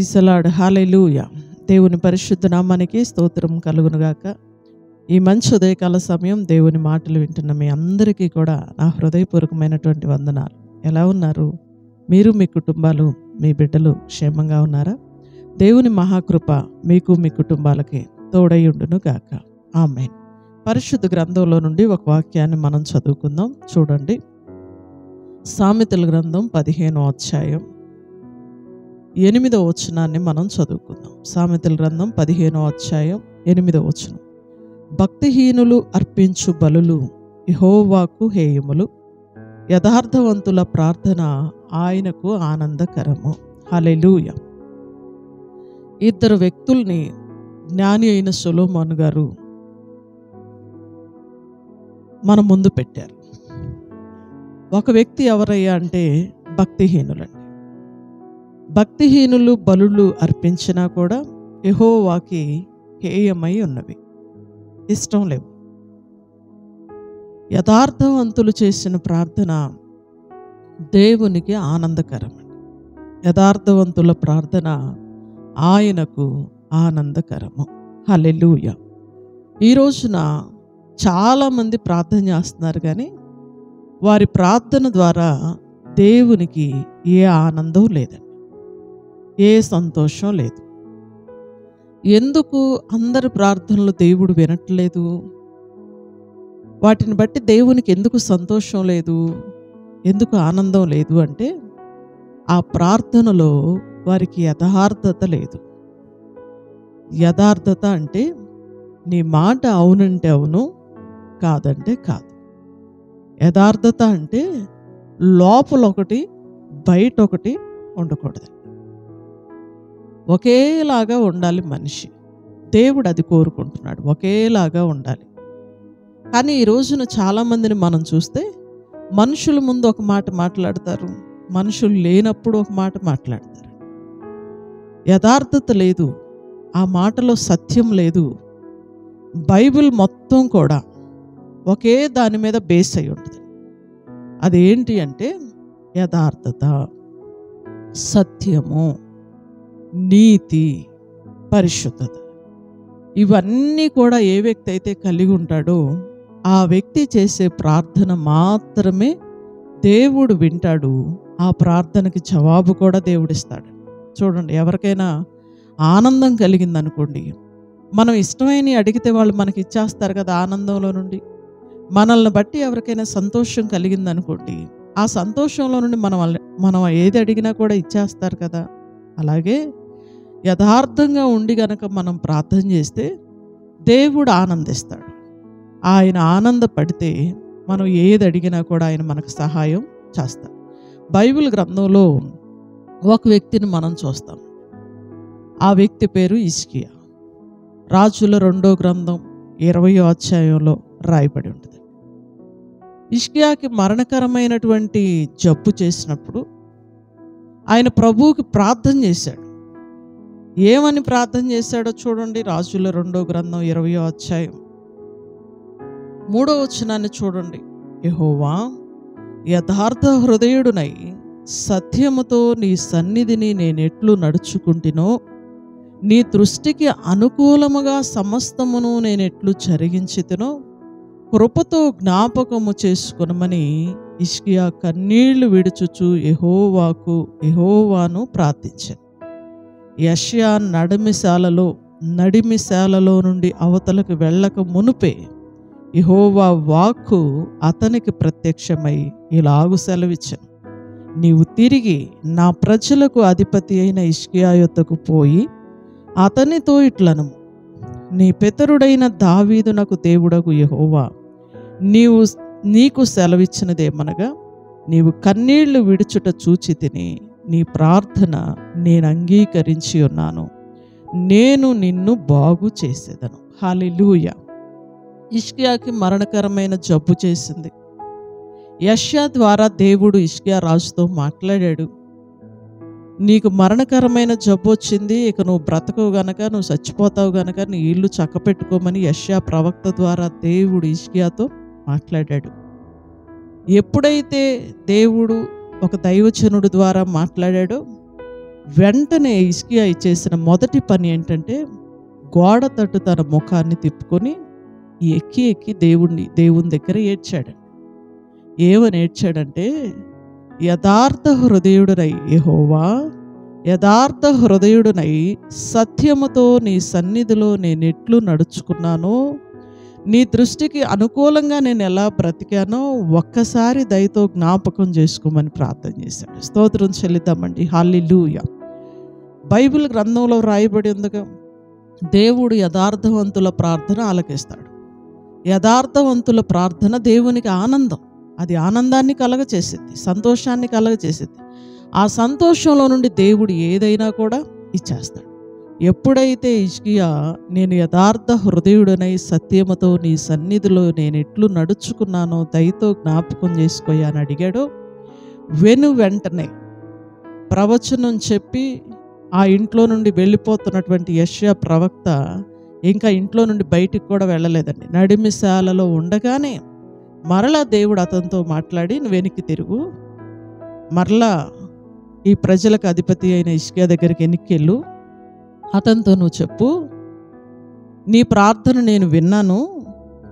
Praise the lord, హల్లెలూయా. దేవుని పరిశుద్ధ నామానికి స్తోత్రం కలుగునుగాక. ఈ మంచి ఉదయకాల సమయం దేవుని మాటలు వింటున్న మీ అందరికీ కూడా నా హృదయపూర్వకమైనటువంటి వందనాలు. ఎలా ఉన్నారు? మీరు, మీ కుటుంబాలు, మీ బిడ్డలు క్షేమంగా ఉన్నారా? దేవుని మహాకృప మీకు మీ కుటుంబాలకి తోడైయుండును గాక. ఆమేన్. పరిశుద్ధ గ్రంథంలో నుండి ఒక వాక్యాన్ని మనం చదువుకుందాం. చూడండి, సామెతల గ్రంథం 15వ అధ్యాయం 8వ వచనాన్ని మనం చదువుకుందాం. సామెతల గ్రంథం 15వ అధ్యాయం 8వ వచనం. భక్తిహీనులు అర్పించు బలులు యెహోవాకు హేయములు, యథార్థవంతుల ప్రార్థన ఆయనకు ఆనందకరము. హల్లెలూయా. ఇద్దరు వ్యక్తుల్ని జ్ఞాని అయిన సొలొమోను గారు మన ముందు పెట్టారు. ఒక వ్యక్తి ఎవరయ్యా అంటే భక్తిహీనులండి. భక్తిహీనులు బలులు అర్పించినా కూడా యెహోవాకి హేయమై ఉన్నవి, ఇష్టం లేవు. యథార్థవంతులు చేసిన ప్రార్థన దేవునికి ఆనందకరం. యథార్థవంతుల ప్రార్థన ఆయనకు ఆనందకరము. హల్లెలూయా. ఈ రోజున చాలామంది ప్రార్థన చేస్తున్నారు, కానీ వారి ప్రార్థన ద్వారా దేవునికి ఏ ఆనందం లేదండి, ఏ సంతోషం లేదు. ఎందుకు అందరి ప్రార్థనలు దేవుడు వినట్లేదు? వాటిని బట్టి దేవునికి ఎందుకు సంతోషం లేదు, ఎందుకు ఆనందం లేదు అంటే ఆ ప్రార్థనలో వారికి యథార్థత లేదు. యథార్థత అంటే నీ మాట అవునంటే అవును, కాదంటే కాదు. యథార్థత అంటే లోపల ఒకటి బయట ఒకటి ఉండకూడదు, ఒకేలాగా ఉండాలి మనిషి. దేవుడు అది కోరుకుంటున్నాడు, ఒకేలాగా ఉండాలి. కానీ ఈ రోజున చాలామందిని మనం చూస్తే మనుషుల ముందు ఒక మాట మాట్లాడతారు, మనుషులు లేనప్పుడు ఒక మాట మాట్లాడతారు. యథార్థత లేదు, ఆ మాటలో సత్యం లేదు. బైబిల్ మొత్తం కూడా ఒకే దాని మీద బేస్ అయి ఉంటుంది. అదేంటి అంటే యథార్థత, సత్యము, నీతి, పరిశుద్ధత. ఇవన్నీ కూడా ఏ వ్యక్తి అయితే కలిగి ఉంటాడో ఆ వ్యక్తి చేసే ప్రార్థన మాత్రమే దేవుడు వింటాడు. ఆ ప్రార్థనకి జవాబు కూడా దేవుడిస్తాడు. చూడండి, ఎవరికైనా ఆనందం కలిగిందనుకోండి, మనం ఇష్టమైనవి అడిగితే వాళ్ళు మనకి ఇచ్చేస్తారు కదా. ఆనందంలో నుండి మనల్ని బట్టి ఎవరికైనా సంతోషం కలిగిందనుకోండి, ఆ సంతోషంలో నుండి మనం ఏది అడిగినా కూడా ఇచ్చేస్తారు కదా. అలాగే యథార్థంగా ఉండి గనక మనం ప్రార్థన చేస్తే దేవుడు ఆనందిస్తాడు. ఆయన ఆనందపడితే మనం ఏది అడిగినా కూడా ఆయన మనకు సహాయం చేస్తాడు. బైబిల్ గ్రంథంలో ఒక వ్యక్తిని మనం చూస్తాం. ఆ వ్యక్తి పేరు హిజ్కియా. రాజుల 2వ గ్రంథం 20వ అధ్యాయంలో రాయబడి ఉంటుంది. హిజ్కియాకి మరణకరమైనటువంటి జబ్బు చేసినప్పుడు ఆయన ప్రభువుకి ప్రార్థన చేశాడు. ఏమని ప్రార్థన చేశాడో చూడండి. రాజుల 2వ గ్రంథం 20వ అధ్యాయం 3వ వచనాన్ని చూడండి. యెహోవా, యథార్థ హృదయుడునై సత్యముతో నీ సన్నిధిని నేనెట్లు నడుచుకుంటినో, నీ దృష్టికి అనుకూలముగా సమస్తమును నేనెట్లు జరిగించితినో కృపతో జ్ఞాపకము చేసుకొనమని హిజ్కియా కన్నీళ్లు విడుచుచు యెహోవాను ప్రార్థించాను. యెషయా నడిమిశాలలో నుండి అవతలకు వెళ్ళక మునుపే యెహోవా వాక్కు అతనికి ప్రత్యక్షమై ఇలాగు సెలవిచ్చాను, నీవు తిరిగి నా ప్రజలకు అధిపతి అయిన హిజ్కియా యొద్దకు పోయి అతనితో ఇట్లనము, నీ పితరుడైన దావీదునకు దేవుడగు యెహోవా నీకు సెలవిచ్చినదేమనగా, నీవు కన్నీళ్లు విడుచుట చూచి తిని నీ ప్రార్థన నేను అంగీకరించి ఉన్నాను, నేను నిన్ను బాగు చేసేదను. హల్లెలూయా. హిజ్కియాకి మరణకరమైన జబ్బు చేసింది. యెషయా ద్వారా దేవుడు హిజ్కియా రాజుతో మాట్లాడాడు. నీకు మరణకరమైన జబ్బు వచ్చింది, ఇక నువ్వు బ్రతకవు గనక, నువ్వు చచ్చిపోతావు గనక నీ ఇల్లు చక్కపెట్టుకోమని యెషయా ప్రవక్త ద్వారా దేవుడు హిజ్కియాతో మాట్లాడాడు. ఎప్పుడైతే దేవుడు ఒక దైవజనుడు ద్వారా మాట్లాడాడో వెంటనే హిజ్కియా చేసిన మొదటి పని ఏంటంటే గోడ తట్టు తన ముఖాన్ని తిప్పుకొని ఎక్కి ఎక్కి దేవుని దగ్గర ఏడ్చాడు. ఏమని ఏడ్చాడంటే, యథార్థ హృదయుడునై యెహోవా, యథార్థ హృదయుడునై సత్యముతో నీ సన్నిధిలో నేనెట్లు నడుచుకున్నానో, నీ దృష్టికి అనుకూలంగా నేను ఎలా బ్రతికానో ఒక్కసారి దయతో జ్ఞాపకం చేసుకోమని ప్రార్థన చేశాడు. స్తోత్రం చెల్లిద్దామండి. హల్లెలూయా. బైబిల్ గ్రంథంలో రాయబడి ఉందిగా, దేవుడు యథార్థవంతుల ప్రార్థన ఆలకిస్తాడు. యథార్థవంతుల ప్రార్థన దేవునికి ఆనందం. అది ఆనందాన్ని కలగచేసిద్ది, సంతోషాన్ని కలగచేసిద్ది. ఆ సంతోషంలో నుండి దేవుడు ఏదైనా కూడా ఇచ్చేస్తాడు. ఎప్పుడైతే హిజ్కియా నేను యథార్థ హృదయుడనై సత్యముతో నీ సన్నిధిలో నేను ఎట్లు నడుచుకున్నానో దయతో జ్ఞాపకం చేసుకోయని అడిగాడో, వెంటనే ప్రవచనం చెప్పి ఆ ఇంట్లో నుండి వెళ్ళిపోతున్నటువంటి యెషయా ప్రవక్త ఇంకా ఇంట్లో నుండి బయటికి కూడా వెళ్ళలేదండి. నడిమిశాలలో ఉండగానే మరలా దేవుడు అతనితో మాట్లాడి, నువ్వు వెనక్కి తిరుగు, మరలా ఈ ప్రజలకు అధిపతి అయిన హిజ్కియా దగ్గరికి వెనక్కెళ్ళు, అతనితో నువ్వు చెప్పు, నీ ప్రార్థన నేను విన్నాను,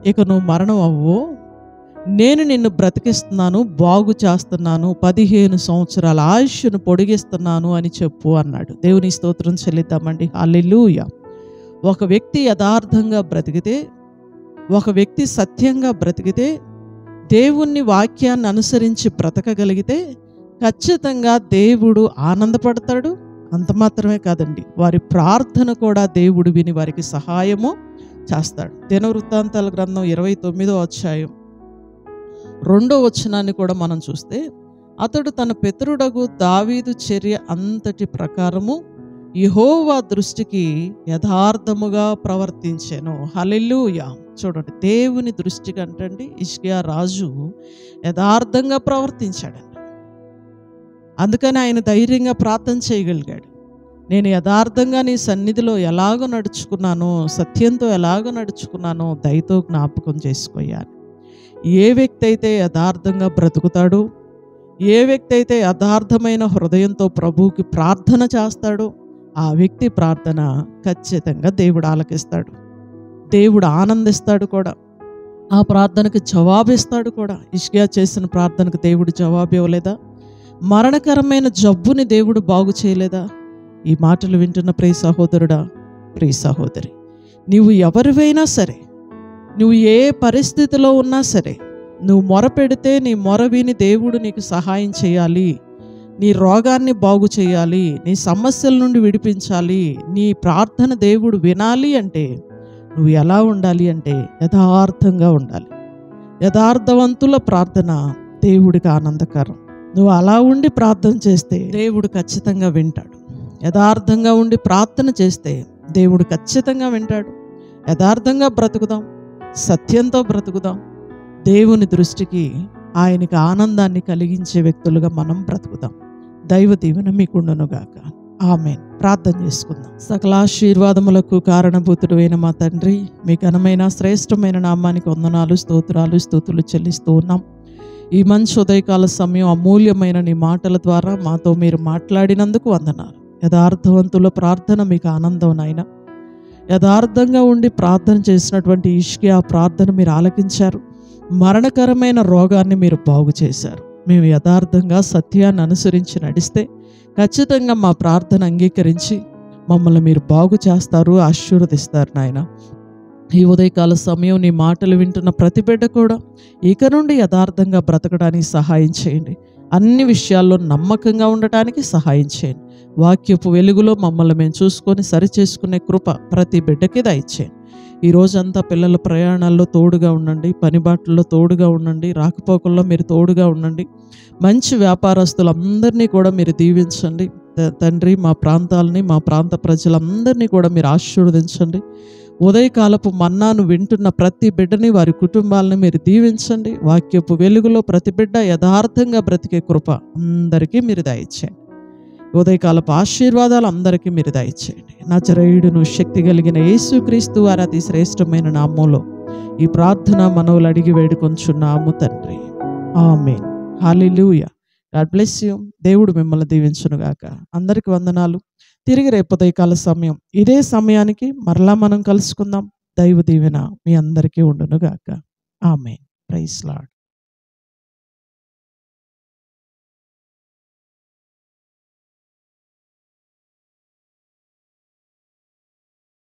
ఇక నువ్వు మరణం అవ్వు, నేను నిన్ను బ్రతికిస్తున్నాను, బాగు చేస్తున్నాను, 15 సంవత్సరాల ఆయుష్ను పొడిగిస్తున్నాను అని చెప్పు అన్నాడు. దేవుని స్తోత్రం చెల్లిద్దామండి. హల్లెలూయా. ఒక వ్యక్తి యథార్థంగా బ్రతికితే, ఒక వ్యక్తి సత్యంగా బ్రతికితే, దేవుని వాక్యాన్ని అనుసరించి బ్రతకగలిగితే ఖచ్చితంగా దేవుడు ఆనందపడతాడు. అంత మాత్రమే కాదండి, వారి ప్రార్థన కూడా దేవుడు విని వారికి సహాయము చేస్తాడు. దినవృత్తాంతాల గ్రంథం 29వ అధ్యాయం 2వ వచనాన్ని కూడా మనం చూస్తే, అతడు తన పితరుడగు దావీదు చర్య అంతటి ప్రకారము యెహోవా దృష్టికి యథార్థముగా ప్రవర్తించెను. హల్లెలూయా. చూడండి, దేవుని దృష్టికి అంటండి హిజ్కియా రాజు యథార్థంగా ప్రవర్తించాడండి. అందుకని ఆయన ధైర్యంగా ప్రార్థన చేయగలిగాడు. నేను యథార్థంగా నీ సన్నిధిలో ఎలాగ నడుచుకున్నానో, సత్యంతో ఎలాగ నడుచుకున్నానో దయతో జ్ఞాపకం చేసుకోయాలి. ఏ వ్యక్తి అయితే యథార్థంగా బ్రతుకుతాడో, ఏ వ్యక్తి అయితే యథార్థమైన హృదయంతో ప్రభువుకి ప్రార్థన చేస్తాడో, ఆ వ్యక్తి ప్రార్థన ఖచ్చితంగా దేవుడు ఆలకిస్తాడు, దేవుడు ఆనందిస్తాడు కూడా, ఆ ప్రార్థనకు జవాబిస్తాడు కూడా. హిజ్కియా చేసిన ప్రార్థనకు దేవుడు జవాబు ఇవ్వలేదా? మరణకరమైన జబ్బుని దేవుడు బాగు చేయలేదా? ఈ మాటలు వింటున్న ప్రియ సహోదరుడా, ప్రియ సహోదరి, నీవు ఎవరివైనా సరే, నువ్వు ఏ పరిస్థితిలో ఉన్నా సరే, నువ్వు మొర పెడితే నీ మొర విని దేవుడు నీకు సహాయం చేయాలి, నీ రోగాన్ని బాగు చేయాలి, నీ సమస్యల నుండి విడిపించాలి, నీ ప్రార్థన దేవుడు వినాలి అంటే నువ్వు ఎలా ఉండాలి అంటే యథార్థంగా ఉండాలి. యథార్థవంతుల ప్రార్థన దేవుడికి ఆనందకరం. నువ్వు అలా ఉండి ప్రార్థన చేస్తే దేవుడు ఖచ్చితంగా వింటాడు. యథార్థంగా ఉండి ప్రార్థన చేస్తే దేవుడు ఖచ్చితంగా వింటాడు. యథార్థంగా బ్రతుకుదాం, సత్యంతో బ్రతుకుదాం. దేవుని దృష్టికి ఆయనకి ఆనందాన్ని కలిగించే వ్యక్తులుగా మనం బ్రతుకుదాం. దైవ దీవెన మీకుండునుగాక. ఆమేన్. ప్రార్థన చేసుకుందాం. సకల ఆశీర్వాదములకు కారణభూతుడు అయిన మా తండ్రి, మీ ఘనమైన శ్రేష్టమైన నామానికి వందనాలు, స్తోత్రాలు, స్తుతులు చెల్లిస్తూ ఉన్నాం. ఈ మంచి ఉదయకాల సమయం అమూల్యమైన నీ మాటల ద్వారా మాతో మీరు మాట్లాడినందుకు వందనాలు. యథార్థవంతుల ప్రార్థన మీకు ఆనందం నాయన. యథార్థంగా ఉండి ప్రార్థన చేసినటువంటి హిజ్కియా ప్రార్థన మీరు ఆలకించారు. మరణకరమైన రోగాన్ని మీరు బాగు చేశారు. మేము యథార్థంగా సత్యాన్ని అనుసరించి నడిస్తే ఖచ్చితంగా మా ప్రార్థన అంగీకరించి మమ్మల్ని మీరు బాగు చేస్తారు, ఆశీర్వదిస్తారు నాయన. ఈ ఉదయకాల సమయం నీ మాటలు వింటున్న ప్రతి బిడ్డ కూడా ఇక నుండి యథార్థంగా బ్రతకడానికి సహాయం చేయండి. అన్ని విషయాల్లో నమ్మకంగా ఉండటానికి సహాయం చేయండి. వాక్యపు వెలుగులో మమ్మల్ని మేము చూసుకొని సరిచేసుకునే కృప ప్రతి బిడ్డకి దయచేయండి. ఈ రోజంతా పిల్లల ప్రయాణాల్లో తోడుగా ఉండండి, పనిబాట్లలో తోడుగా ఉండండి, రాకపోకల్లో మీరు తోడుగా ఉండండి. మంచి వ్యాపారస్తులందరినీ కూడా మీరు దీవించండి తండ్రి. మా ప్రాంతాలని, మా ప్రాంత ప్రజలందరినీ కూడా మీరు ఆశీర్వదించండి. ఉదయకాలపు మన్నాను వింటున్న ప్రతి బిడ్డని, వారి కుటుంబాలని మీరు దీవించండి. వాక్యపు వెలుగులో ప్రతి బిడ్డ యథార్థంగా బ్రతికే కృప అందరికీ మీరు దయచేయండి. ఉదయకాలపు ఆశీర్వాదాలు అందరికీ మీరు దయచేయండి. నజరేయుడును శక్తి కలిగిన యేసుక్రీస్తు వారి అతి శ్రేష్టమైన నామములో ఈ ప్రార్థన మనవులు అడిగి వేడుకొంచున్నాము తండ్రి. ఆమేన్. హల్లెలూయా. God bless you. దేవుడు మిమ్మల్ని దీవించునుగాక. అందరికి వందనాలు. తిరిగి రేపు ఉదయకాల సమయం ఇదే సమయానికి మరలా మనం కలుసుకుందాం. దైవ దీవెన మీ అందరికీ ఉండునుగాక. ఆమేన్. Praise lord.